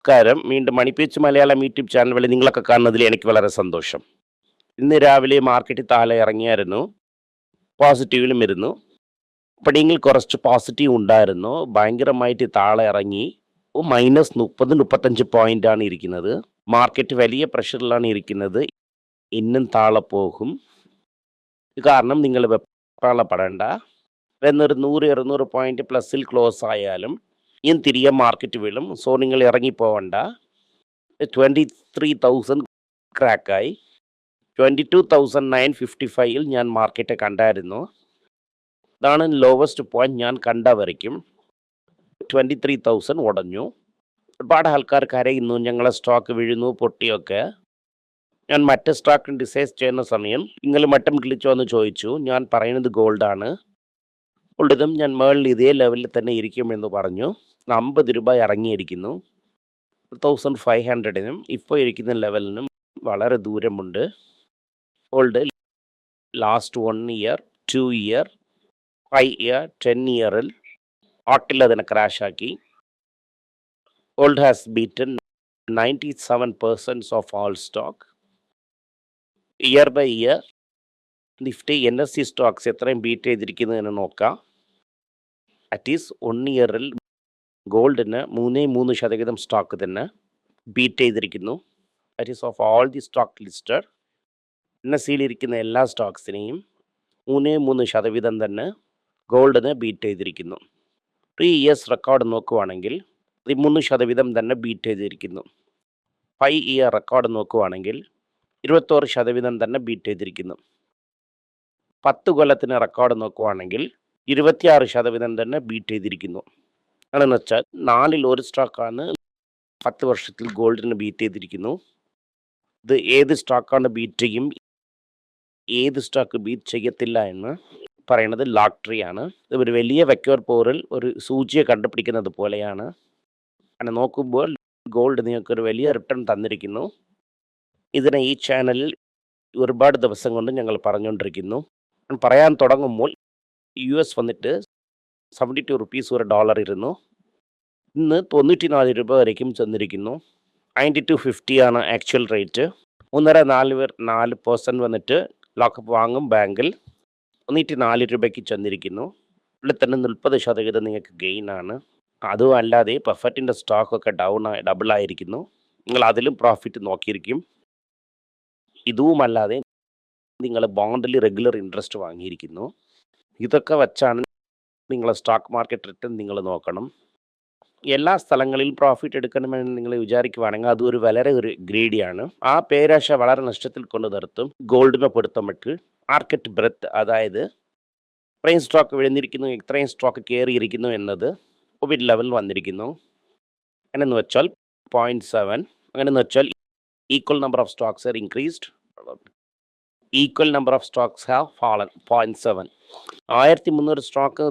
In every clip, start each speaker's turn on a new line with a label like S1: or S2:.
S1: നമസ്കാരം. വീണ്ടും മണിപ്പീച്ച് Malayalam YouTube channel വഴി നിങ്ങളൊക്കെ കാണുന്നതിൽ എനിക്ക് വളരെ സന്തോഷം. ഇന്ന് രാവിലെ മാർക്കറ്റ് താഴെ ഇറങ്ങിയായിരുന്നു. പോസിറ്റീവിലും ഇരുന്നു. ഇപ്പഴെങ്കിൽ കുറച്ച് പോസിറ്റീവ് ഉണ്ടായിരുന്നു. ഭയങ്കരമായിട്ട് താഴെ ഇറങ്ങി. -30-35 പോയിന്റാണ് ഇരിക്കുന്നത്. മാർക്കറ്റ് വലിയ പ്രഷറിലാണ് ഇരിക്കുന്നത്. ഇന്നും താഴെ പോകും. കാരണം നിങ്ങൾ വെപ്രാളപ്പെടേണ്ട. എന്നൊരു 100-200 പോയിന്റ് പ്ലസിൽ ക്ലോസ് ആയാലും ഇനി തിരികെ മാർക്കറ്റ് വീഴും. സോ നിങ്ങൾ ഇറങ്ങിപ്പോവണ്ട. 23,000 ക്രാക്കായി. 22,955 ഞാൻ മാർക്കറ്റ് കണ്ടായിരുന്നു. ഇതാണ് ലോവസ്റ്റ് പോയിന്റ് ഞാൻ കണ്ട വരയ്ക്കും. 23,000 ഉടഞ്ഞു. ഒരുപാട് ആൾക്കാർ കരയുന്നു, ഞങ്ങളെ സ്റ്റോക്ക് വീഴുന്നു, പൊട്ടിയൊക്കെ. ഞാൻ മറ്റ് സ്റ്റോക്ക് ഡിസൈസ് ചെയ്യുന്ന സമയം നിങ്ങൾ മട്ടം കിളിച്ചോ എന്ന് ചോദിച്ചു. ഞാൻ പറയുന്നത് ഗോൾഡാണ്. ഗോൾഡിനും ഞാൻ മേളിൽ ഇതേ ലെവലിൽ തന്നെ ഇരിക്കുമെന്ന് പറഞ്ഞു. 50 രൂപ ഇറങ്ങിയിരിക്കുന്നു. 1,500നും ഇപ്പോൾ ഇരിക്കുന്ന ലെവലിനും വളരെ ദൂരമുണ്ട്. Gold last 1 year, 2 year, 5 year, 10 ഇയറിൽ ഓട്ടിൽ അതിനെ ക്രാഷാക്കി. Gold has beaten 97% of all stock. Year by year Nifty NSE stocks എത്രയും ബീറ്റ് ചെയ്തിരിക്കുന്നതെന്ന് നോക്കാം. അറ്റ് ഈസ് 1 ഇയറിൽ ഗോൾഡിന് 3% സ്റ്റോക്ക് തന്നെ ബീറ്റ് ചെയ്തിരിക്കുന്നു. That is of all the stock listed. NSEയിലിരിക്കുന്ന എല്ലാ സ്റ്റോക്സിനെയും 3% തന്നെ ഗോൾഡിന് ബീറ്റ് ചെയ്തിരിക്കുന്നു. 3 ഇയേഴ്സ് റെക്കോർഡ് നോക്കുവാണെങ്കിൽ 13% തന്നെ ബീറ്റ് ചെയ്തിരിക്കുന്നു. 5 ഇയർ റെക്കോർഡ് നോക്കുവാണെങ്കിൽ 21% തന്നെ ബീറ്റ് ചെയ്തിരിക്കുന്നു. 10 കൊല്ലത്തിന് റെക്കോർഡ് നോക്കുവാണെങ്കിൽ 26% തന്നെ ബീറ്റ് ചെയ്തിരിക്കുന്നു. അതെന്ന് വെച്ചാൽ 4ൽ 1 സ്റ്റോക്കാണ് 10 വർഷത്തിൽ ഗോൾഡിന് ബീറ്റ് ചെയ്തിരിക്കുന്നു. ഇത് ഏത് സ്റ്റോക്കാണ് ബീറ്റ് ചെയ്യും, ഏത് സ്റ്റോക്ക് ബീറ്റ് ചെയ്യത്തില്ല എന്ന് പറയുന്നത് ലോട്ടറിയാണ്. ഇത് ഒരു വലിയ വെക്യൂർ പോറിൽ ഒരു സൂചിയെ കണ്ടുപിടിക്കുന്നത് പോലെയാണ്. അങ്ങനെ നോക്കുമ്പോൾ ഗോൾഡ് നിങ്ങൾക്കൊരു വലിയ റിട്ടേൺ തന്നിരിക്കുന്നു. ഇതിനെ ഈ ചാനലിൽ ഒരുപാട് ദിവസം കൊണ്ട് ഞങ്ങൾ പറഞ്ഞുകൊണ്ടിരിക്കുന്നു. പറയാൻ തുടങ്ങുമ്പോൾ US വന്നിട്ട് 72 റുപ്പീസ് ഒരു ഡോളർ ഇരുന്നു. ഇന്ന് 94 രൂപ വരയ്ക്കും ചെന്നിരിക്കുന്നു. 92.50 ആണ് ആക്ച്വൽ റേറ്റ്. 3.4% വന്നിട്ട് ലോക്കപ്പ് വാങ്ങും ബാങ്കിൽ. 94 രൂപയ്ക്ക് ചെന്നിരിക്കുന്നു. ഇവിടെ തന്നെ 40% നിങ്ങൾക്ക് ഗെയിനാണ്. അതും അല്ലാതെ പെർഫെക്റ്റിൻ്റെ സ്റ്റോക്കൊക്കെ ഡബിൾ ആയിരിക്കുന്നു. നിങ്ങൾ അതിലും പ്രോഫിറ്റ് നോക്കിയിരിക്കും. ഇതുമല്ലാതെ നിങ്ങൾ ബോണ്ടിൽ റെഗുലർ ഇൻട്രസ്റ്റ് വാങ്ങിയിരിക്കുന്നു. ഇതൊക്കെ വച്ചാണ് നിങ്ങളെ സ്റ്റോക്ക് മാർക്കറ്റ് റിട്ടേൺ നിങ്ങൾ നോക്കണം. എല്ലാ സ്ഥലങ്ങളിലും പ്രോഫിറ്റ് എടുക്കണമെന്ന് നിങ്ങൾ വിചാരിക്കുവാണെങ്കിൽ അതൊരു വളരെ ഒരു ഗ്രീഡിയാണ്. ആ പേരാശ വളരെ നഷ്ടത്തിൽ കൊണ്ട് നിർത്തും. ഗോൾഡിനെ പൊടുത്തമിട്ട് മാർക്കറ്റ് ബ്രെത്ത്, അതായത് ഇത്രയും സ്റ്റോക്ക് വിഴുന്നിരിക്കുന്നു, ഇത്രയും സ്റ്റോക്ക് കയറിയിരിക്കുന്നു എന്നത് കോവിഡ് ലെവൽ വന്നിരിക്കുന്നു. അങ്ങനെയെന്ന് വെച്ചാൽ 0.7. അങ്ങനെയെന്ന് വെച്ചാൽ equal number of Stokes R increased, equal number of Stokes have fallen 0.7. 1300 stock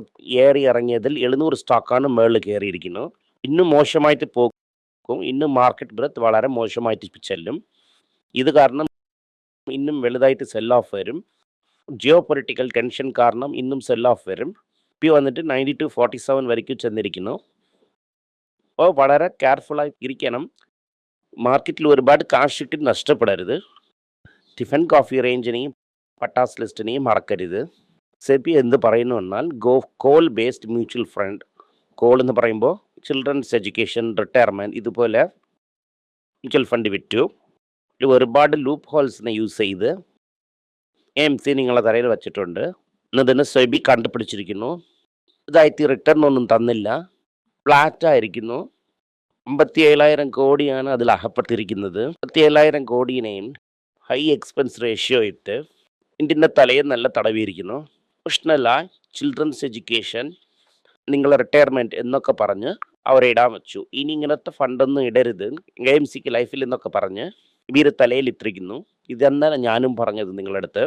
S1: ഏറി ഇറങ്ങിയതിൽ 700 സ്റ്റോക്കാണ് മേളിൽ കയറിയിരിക്കുന്നു. ഇന്നും മോശമായിട്ട് പോകും. ഇന്നും മാർക്കറ്റ് ബ്രെത്ത് വളരെ മോശമായിട്ട് ചെല്ലും. ഇത് കാരണം ഇന്നും വലുതായിട്ട് സെൽ ഓഫ് വരും. ജിയോ പൊളിറ്റിക്കൽ ടെൻഷൻ കാരണം ഇന്നും സെൽ ഓഫ് വരും. ഇപ്പോൾ വന്നിട്ട് 92.47 വരയ്ക്കും ചെന്നിരിക്കുന്നു. അപ്പോൾ വളരെ കെയർഫുള്ളായി ഇരിക്കണം. മാർക്കറ്റിൽ ഒരുപാട് കാശ് ഇട്ട് നഷ്ടപ്പെടരുത്. ടിഫൻ കോഫി റേഞ്ചിനെയും പട്ടാസ് ലിസ്റ്റിനെയും മറക്കരുത്. സെബി എന്ത് പറയുന്നു എന്നാൽ call based mutual fund. Call എന്ന് പറയുമ്പോൾ ചിൽഡ്രൻസ് എഡ്യൂക്കേഷൻ, റിട്ടയർമെൻറ്റ്, ഇതുപോലെ മ്യൂച്വൽ ഫണ്ട് വിറ്റു. ഒരുപാട് ലൂപ്പ് ഹോൾസിനെ യൂസ് ചെയ്ത് AMC നിങ്ങളെ തലയിൽ വെച്ചിട്ടുണ്ട്. എന്നതിന് സെബി കണ്ടുപിടിച്ചിരിക്കുന്നു. ഇതായിട്ട് റിട്ടേൺ ഒന്നും തന്നില്ല, ഫ്ലാറ്റായിരിക്കുന്നു. 57,000 കോടിയാണ് അതിൽ അകപ്പെട്ടിരിക്കുന്നത്. 57,000 കോടിയെയും ഹൈ എക്സ്പെൻസ് റേഷ്യോ ഇട്ട് ഇന്ത്യൻ്റെ തലയിൽ നല്ല തടവിയിരിക്കുന്നു. പ്രൊഫഷണല ചിൽഡ്രൻസ് എഡ്യൂക്കേഷൻ, നിങ്ങളെ റിട്ടയർമെൻറ്റ് എന്നൊക്കെ പറഞ്ഞ് അവരെ ഇടാൻ വെച്ചു. ഇനി ഇങ്ങനത്തെ ഫണ്ടൊന്നും ഇടരുത് AMCക്ക് ലൈഫിൽ എന്നൊക്കെ പറഞ്ഞ് ഇവർ തലയിൽ ഇട്ടിരിക്കുന്നു. ഇതെന്താണ് ഞാനും പറഞ്ഞത് നിങ്ങളുടെ അടുത്ത്.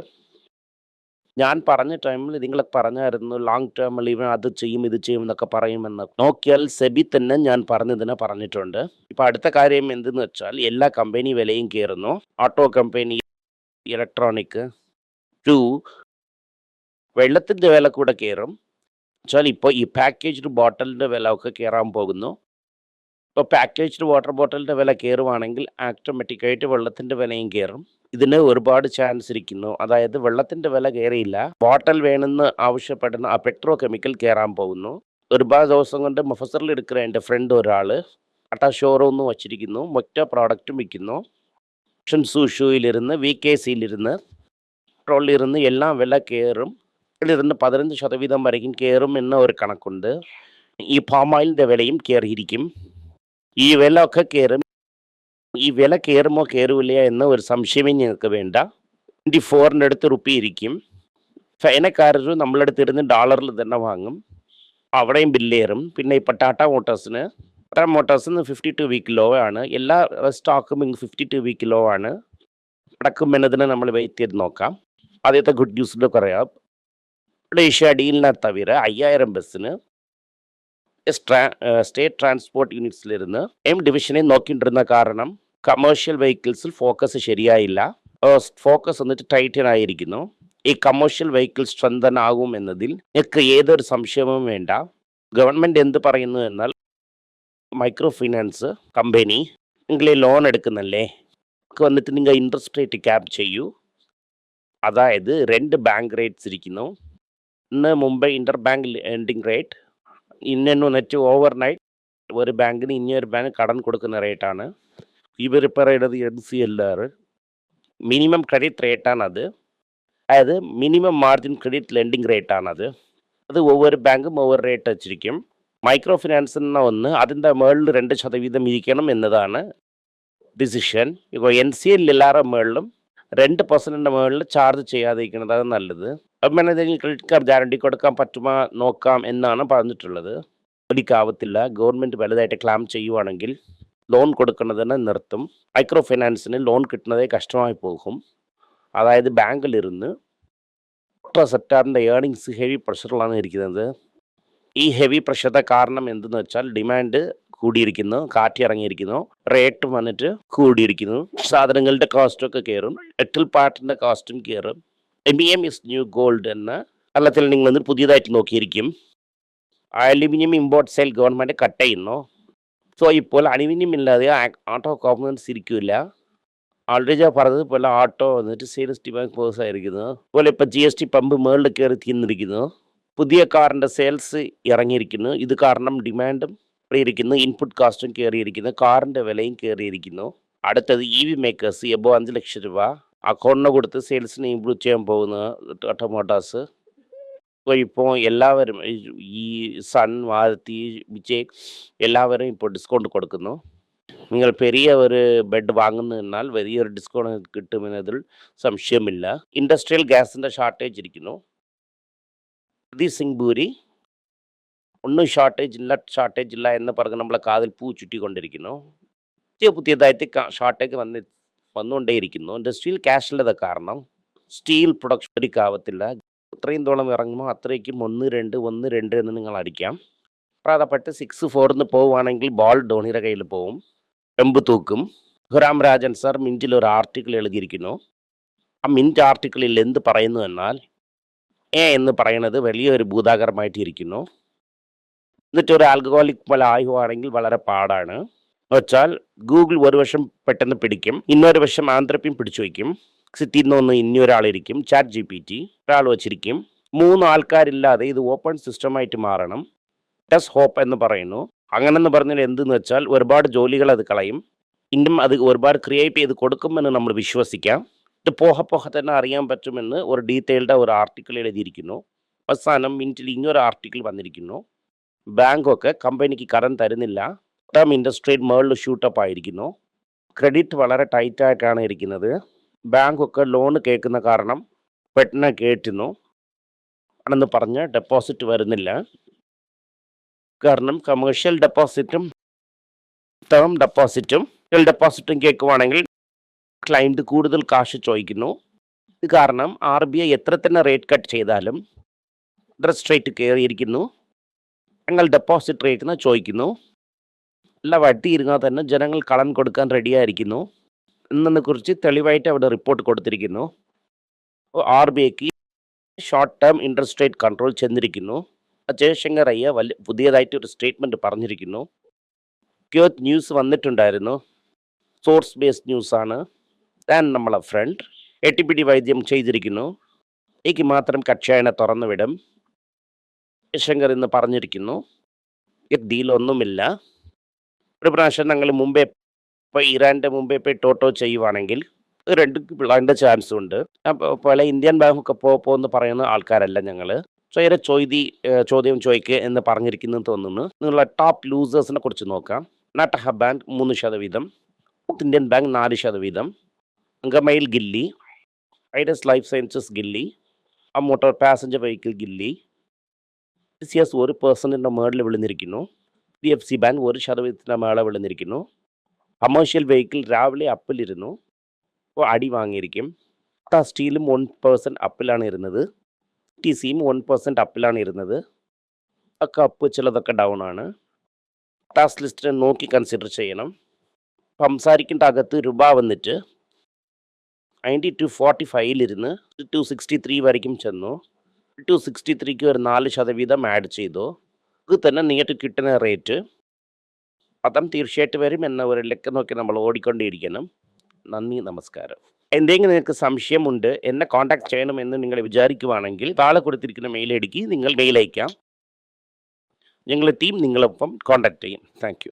S1: ഞാൻ പറഞ്ഞ ടൈമിൽ നിങ്ങൾ പറഞ്ഞായിരുന്നു ലോങ് ടേമിൽ ഇവൻ അത് ചെയ്യും ഇത് ചെയ്യും എന്നൊക്കെ പറയുമെന്ന്. നോക്കിയാൽ സെബി തന്നെ ഞാൻ പറഞ്ഞതിനെ പറഞ്ഞിട്ടുണ്ട്. ഇപ്പം അടുത്ത കാര്യം എന്തെന്ന് വെച്ചാൽ എല്ലാ കമ്പനി വിലയും കയറുന്നു. ഓട്ടോ കമ്പനി, ഇലക്ട്രോണിക്, വെള്ളത്തിൻ്റെ വില കൂടെ കയറും. വെച്ചാൽ ഇപ്പോൾ ഈ പാക്കേജ്ഡ് ബോട്ടലിൻ്റെ വില ഒക്കെ കയറാൻ പോകുന്നു. ഇപ്പോൾ പാക്കേജ്ഡ് വാട്ടർ ബോട്ടിലിൻ്റെ വില കയറുവാണെങ്കിൽ ഓട്ടോമാറ്റിക്കായിട്ട് വെള്ളത്തിൻ്റെ വിലയും കയറും. ഇതിന് ഒരുപാട് ചാൻസ് ഇരിക്കുന്നു. അതായത് വെള്ളത്തിൻ്റെ വില കയറിയില്ല, ബോട്ടൽ വേണമെന്ന് ആവശ്യപ്പെടുന്ന ആ പെട്രോ കെമിക്കൽ കയറാൻ പോകുന്നു. ഒരുപാട് ദിവസം കൊണ്ട് മഫസറിൽ എടുക്കുന്ന എൻ്റെ ഫ്രണ്ട് ഒരാൾ ടാറ്റ ഷോറൂം വച്ചിരിക്കുന്നു, മൊറ്റ പ്രോഡക്റ്റും വിൽക്കുന്നു. ഷൂയിലിരുന്ന് VKCയിലിരുന്ന് പെട്രോളിലിരുന്ന് എല്ലാം വില കയറും. ഇതിലിരുന്ന് 15% വരെയും കയറും എന്ന ഒരു കണക്കുണ്ട്. ഈ പാം ഓയിലിൻ്റെ വിലയും കയറിയിരിക്കും. ഈ വില ഒക്കെ കയറും. ഈ വില കയറുമോ കയറില്ല എന്ന ഒരു സംശയമേ ഞങ്ങൾക്ക് വേണ്ട. 24 അടുത്ത് റുപ്പി ഇരിക്കും. ചൈനക്കാരർ നമ്മളടുത്ത് ഇരുന്ന് ഡോളറിൽ തന്നെ വാങ്ങും, അവിടെയും ബില്ലേറും. പിന്നെ ഇപ്പോൾ ടാറ്റ മോട്ടോഴ്സിന് 52 വീക്ക് ലോ ആണ്. എല്ലാ സ്റ്റോക്കും 52 വീക്ക് ലോ ആണ്. നടക്കും എന്നതിന് നമ്മൾ വെയിറ്റ് ചെയ്ത് നോക്കാം. ആദ്യത്തെ ഗുഡ് ന്യൂസിൽ പറയാം. ഏഷ്യ ഡീലിനെ തവിര 5000 ബസ്സിന് സ്റ്റേറ്റ് ട്രാൻസ്പോർട്ട് യൂണിറ്റ്സിലിരുന്ന് ഡിവിഷനെ നോക്കിണ്ടിരുന്ന കാരണം കമേഴ്ഷ്യൽ വെഹിക്കിൾസിൽ ഫോക്കസ് ശരിയായില്ല. ഫോക്കസ് വന്നിട്ട് ടൈറ്റൻ ആയിരിക്കുന്നു. ഈ കമേഴ്ഷ്യൽ വെഹിക്കിൾ സ്ട്രെങ്തൻ ആകും എന്നതിൽ എനിക്ക് ഏതൊരു സംശയവും വേണ്ട. ഗവൺമെൻറ് എന്ത് പറയുന്നു എന്നാൽ മൈക്രോ ഫിനാൻസ് കമ്പനി നിങ്ങളെ ലോൺ എടുക്കുന്നല്ലേ, വന്നിട്ട് നിങ്ങൾ ഇൻട്രസ്റ്റ് റേറ്റ് ക്യാപ് ചെയ്യൂ. അതായത് 2 ബാങ്ക് റേറ്റ്സ് ഇരിക്കുന്നു. ഇന്ന് Mumbai Inter bank lending rate, ഇന്നു നെറ്റ് ഓവർനൈറ്റ് ഒരു ബാങ്കിന് ഇനിയൊരു ബാങ്ക് കടം കൊടുക്കുന്ന റേറ്റാണ്. ഇവരിപ്പോൾ പറയുന്നത് NCLR മിനിമം ക്രെഡിറ്റ് റേറ്റാണത്. അതായത് മിനിമം മാർജിൻ ക്രെഡിറ്റ് ലെൻഡിങ് റേറ്റാണത്. അത് ഒവ്വൊരു ബാങ്കും ഒവ്വൊരു റേറ്റ് വച്ചിരിക്കും. മൈക്രോ ഫിനാൻസ് എന്ന ഒന്ന് അതിൻ്റെ മുകളിൽ 2% ഇരിക്കണം എന്നതാണ് ഡിസിഷൻ. ഇപ്പോൾ NCL എല്ലാവരുടെ മുകളിലും 2% മുകളിൽ ചാർജ് ചെയ്യാതിരിക്കുന്നതാണ് നല്ലത്. അപ്പം ക്രെഡിറ്റ് കാർഡ് ഗ്യാരണ്ടി കൊടുക്കാൻ പറ്റുമോ നോക്കാം എന്നാണ് പറഞ്ഞിട്ടുള്ളത്. ഒരിക്കാവത്തില്ല. ഗവൺമെൻറ് വലുതായിട്ട് ക്ലാം ചെയ്യുവാണെങ്കിൽ ലോൺ കൊടുക്കുന്നതിന് നിർത്തും. മൈക്രോ ഫിനാൻസിന് ലോൺ കിട്ടുന്നതേ കഷ്ടമായി പോകും. അതായത് ബാങ്കിലിരുന്ന് സെക്ടറിൻ്റെ ഏർണിങ്സ് ഹെവി പ്രഷറിലാണ് ഇരിക്കുന്നത്. ഈ ഹെവി പ്രഷറിൻ്റെ കാരണം എന്തെന്ന് വെച്ചാൽ ഡിമാൻഡ് കൂടിയിരിക്കുന്നു, കാറ്റിറങ്ങിയിരിക്കുന്നു, റേറ്റ് വന്നിട്ട് കൂടിയിരിക്കുന്നു, സാധനങ്ങളുടെ കോസ്റ്റൊക്കെ കയറും, എട്ടിൽ പാർട്ടിൻ്റെ കോസ്റ്റും കയറും. MEM ഇസ് ന്യൂ ഗോൾഡ് എന്ന കേരളത്തിൽ നിങ്ങൾ വന്ന് പുതിയതായിട്ട് നോക്കിയിരിക്കും. Aluminium import sale government cut ചെയ്യുന്നു. സോ ഇപ്പോൾ അലുമിനിയം ഇല്ലാതെ ഓട്ടോ കോമ്പണൻസ് ഇരിക്കില്ല. ഓൾറെഡി പറഞ്ഞതുപോലെ ഓട്ടോ വന്നിട്ട് സെയിൽസ് ഡിമാൻഡ് കോഴ്സ് ആയിരിക്കുന്നു. അതുപോലെ ഇപ്പോൾ GST പമ്പ് മേളിൽ കയറി തിന്നിരിക്കുന്നു. പുതിയ കാറിൻ്റെ സെയിൽസ് ഇറങ്ങിയിരിക്കുന്നു. ഇത് കാരണം ഡിമാൻഡും കയറിയിരിക്കുന്നു, ഇൻപുട്ട് കോസ്റ്റും കയറിയിരിക്കുന്നു, കാറിൻ്റെ വിലയും കയറിയിരിക്കുന്നു. അടുത്തത് EV മേക്കേഴ്സ് എബോ 5 ലക്ഷം രൂപ അക്കൗണ്ടിന് കൊടുത്ത് സെയിൽസിന് ഇമ്പ്രൂവ് ചെയ്യാൻ പോകുന്ന ടാറ്റ മോട്ടോഴ്സ്. ഇപ്പോൾ എല്ലാവരും ഈ സൺ, മാരുതി, വിജയ് എല്ലാവരും ഇപ്പോൾ ഡിസ്കൗണ്ട് കൊടുക്കുന്നു. നിങ്ങൾ പെരിയ ഒരു ബെഡ് വാങ്ങുന്നതിനാൽ വലിയൊരു ഡിസ്കൗണ്ട് കിട്ടുമെന്നതിൽ സംശയമില്ല. ഇൻഡസ്ട്രിയൽ ഗ്യാസിൻ്റെ ഷോർട്ടേജ് ഇരിക്കുന്നു. സിംഗ് ഭൂരി ഒന്നും ഷോർട്ടേജ് ഇല്ല എന്ന് പറഞ്ഞ് നമ്മളെ കാതിൽ പൂ ചുറ്റിക്കൊണ്ടിരിക്കുന്നു. പുതിയതായിട്ട് ഷോർട്ടേജ് വന്നുകൊണ്ടേയിരിക്കുന്നു. ഇൻഡസ്ട്രിയിൽ ക്യാഷിലത് കാരണം സ്റ്റീൽ പ്രൊഡക്ഷൻ ഒരിക്കാവത്തില്ല. ഇത്രയും തോളം ഇറങ്ങുമ്പോൾ അത്രയ്ക്കും 1-2 എന്ന് നിങ്ങൾ അടിക്കാം. പ്രാധാപ്പെട്ട് 6-4 പോവുകയാണെങ്കിൽ ബോൾ ധോണിയുടെ കയ്യിൽ പോവും, എമ്പ് തൂക്കും. ഖുറാം രാജൻ സാർ മിൻറ്റിൽ ഒരു ആർട്ടിക്കിൾ എഴുതിയിരിക്കുന്നു. ആ മിൻറ്റ് ആർട്ടിക്കിളിൽ എന്ത് പറയുന്നു എന്നാൽ എന്ന് പറയുന്നത് വലിയൊരു ഭൂതാകരമായിട്ടിരിക്കുന്നു. എന്നിട്ട് ഒരു ആൽക്കഹോളിക് പോലെ ആയുവാണെങ്കിൽ വളരെ പാടാണ്. വെച്ചാൽ ഗൂഗിൾ ഒരു വശം പെട്ടെന്ന് പിടിക്കും, ഇന്നൊരു വശം ആന്ത്രപ്യം പിടിച്ചു വയ്ക്കും. സിറ്റിയിൽ നിന്ന് ഇനിയൊരാളിരിക്കും, ChatGPT ഒരാൾ വച്ചിരിക്കും. 3 ആൾക്കാരില്ലാതെ ഇത് ഓപ്പൺ സിസ്റ്റമായിട്ട് മാറണം. ഹോപ്പ് എന്ന് പറയുന്നു. അങ്ങനെന്ന് പറഞ്ഞാൽ എന്തെന്ന് വെച്ചാൽ ഒരുപാട് ജോലികൾ അത് കളയും. ഇന്നും അത് ഒരുപാട് ക്രിയേറ്റ് ചെയ്ത് കൊടുക്കുമെന്ന് നമ്മൾ വിശ്വസിക്കാം. ഇത് പോഹ തന്നെ അറിയാൻ പറ്റുമെന്ന് ഒരു ഡീറ്റെയിൽഡ് ഒരു ആർട്ടിക്കിൾ എഴുതിയിരിക്കുന്നു. അവസാനം മിനിറ്റിൽ ഇങ്ങനൊരു ആർട്ടിക്കിൾ വന്നിരിക്കുന്നു. ബാങ്കൊക്കെ കമ്പനിക്ക് കടം തരുന്നില്ല, ഇൻഡസ്ട്രി മേളിൽ ഷൂട്ടപ്പ് ആയിരിക്കുന്നു. ക്രെഡിറ്റ് വളരെ ടൈറ്റായിട്ടാണ് ഇരിക്കുന്നത്. ബാങ്കൊക്കെ ലോൺ കേൾക്കുന്ന കാരണം പെട്ടെന്ന് കേട്ടുന്നു ആണെന്ന് പറഞ്ഞ് ഡെപ്പോസിറ്റ് വരുന്നില്ല. കാരണം കമേഴ്ഷ്യൽ ഡെപ്പോസിറ്റും ടേം ഡെപ്പോസിറ്റും കേൾക്കുവാണെങ്കിൽ ക്ലയൻറ്റ് കൂടുതൽ കാശ് ചോദിക്കുന്നു. ഇത് കാരണം RBI എത്ര തന്നെ റേറ്റ് കട്ട് ചെയ്താലും ഇൻട്രസ്റ്റ് റേറ്റ് കയറിയിരിക്കുന്നു. ഞങ്ങൾ ഡെപ്പോസിറ്റ് റേറ്റിന് ചോദിക്കുന്നു. അല്ല വട്ടി ഇരുന്നാൽ തന്നെ ജനങ്ങൾ കടം കൊടുക്കാൻ റെഡിയായിരിക്കുന്നു എന്നതിനെക്കുറിച്ച് തെളിവായിട്ട് അവിടെ റിപ്പോർട്ട് കൊടുത്തിരിക്കുന്നു. RBIക്ക് short term interest rate control ചെന്നിരിക്കുന്നു. ജയശങ്കർ അയ്യ പുതിയതായിട്ട് ഒരു സ്റ്റേറ്റ്മെൻറ്റ് പറഞ്ഞിരിക്കുന്നു. ക്യൂത്ത് ന്യൂസ് വന്നിട്ടുണ്ടായിരുന്നു. സോഴ്സ് ബേസ്ഡ് ന്യൂസാണ്. ഞാൻ നമ്മളെ ഫ്രണ്ട് എട്ടിപ്പിടി വൈദ്യം ചെയ്തിരിക്കുന്നു. എനിക്ക് മാത്രം കക്ഷായനെ തുറന്നു വിടും. ശങ്കർ ഇന്ന് പറഞ്ഞിരിക്കുന്നു. ഡീലൊന്നുമില്ല. ഒരു പ്രാവശ്യം ഞങ്ങൾ മുമ്പേ ഇപ്പോൾ ഇറാൻ്റെ മുമ്പേ പോയി ടോട്ടോ ചെയ്യുവാണെങ്കിൽ രണ്ട് ചാൻസും ഉണ്ട്. അപ്പോൾ പോലെ ഇന്ത്യൻ ബാങ്കൊക്കെ പോകുമെന്ന് പറയുന്ന ആൾക്കാരല്ല ഞങ്ങൾ. സ്വയം ചോദ്യം ചോദിക്കുക എന്ന് പറഞ്ഞിരിക്കുന്നു തോന്നുന്നു. നിങ്ങളുടെ ടോപ്പ് ലൂസേഴ്സിനെ കുറിച്ച് നോക്കാം. നാട്ടഹ ബാങ്ക് 3%, ഇന്ത്യൻ ബാങ്ക് 4%, അങ്കമയിൽ ഗില്ലി, ഐഡസ് ലൈഫ് സയൻസസ് ഗില്ലി, ആ മോട്ടോർ പാസഞ്ചർ വെഹിക്കിൾ ഗില്ലി, TCS 1% മേളിൽ വിളിഞ്ഞിരിക്കുന്നു. HDFC ബാങ്ക് 1% മേളെ വിളിഞ്ഞിരിക്കുന്നു. കമേഴ്ഷ്യൽ വെഹിക്കിൾ രാവിലെ അപ്പിലിരുന്നു, അപ്പോൾ അടി വാങ്ങിയിരിക്കും. ടാറ്റ സ്റ്റീലും 1% അപ്പിലാണ് ഇരുന്നത്. TCയും 1% അപ്പിലാണ് ഇരുന്നത്. ഒക്കെ അപ്പ്, ചിലതൊക്കെ ഡൗൺ ആണ്. ടാസ് ലിസ്റ്റിനെ നോക്കി കൺസിഡർ ചെയ്യണം. സംസാരിക്കേണ്ട അകത്ത് രൂപ വന്നിട്ട് 92.45 263 വരയ്ക്കും ചെന്നു. 263ക്ക് ഒരു 4% ആഡ് ചെയ്തു. ഇത് തന്നെ നിങ്ങൾക്ക് കിട്ടുന്ന റേറ്റ് പദം തീർച്ചയായിട്ടും വരും എന്ന ഒരു ലക്കം നോക്കി നമ്മൾ ഓടിക്കൊണ്ടേയിരിക്കണം. നന്ദി, നമസ്കാരം. എന്തെങ്കിലും നിങ്ങൾക്ക് സംശയമുണ്ട്, എന്നെ കോൺടാക്ട് ചെയ്യണമെന്ന് നിങ്ങൾ വിചാരിക്കുവാണെങ്കിൽ താഴെ കൊടുത്തിരിക്കുന്ന മെയിൽ ഐ ഡിക്ക് നിങ്ങൾ മെയിൽ അയക്കാം. ഞങ്ങളുടെ ടീം നിങ്ങളൊപ്പം കോൺടാക്ട് ചെയ്യും. Thank you.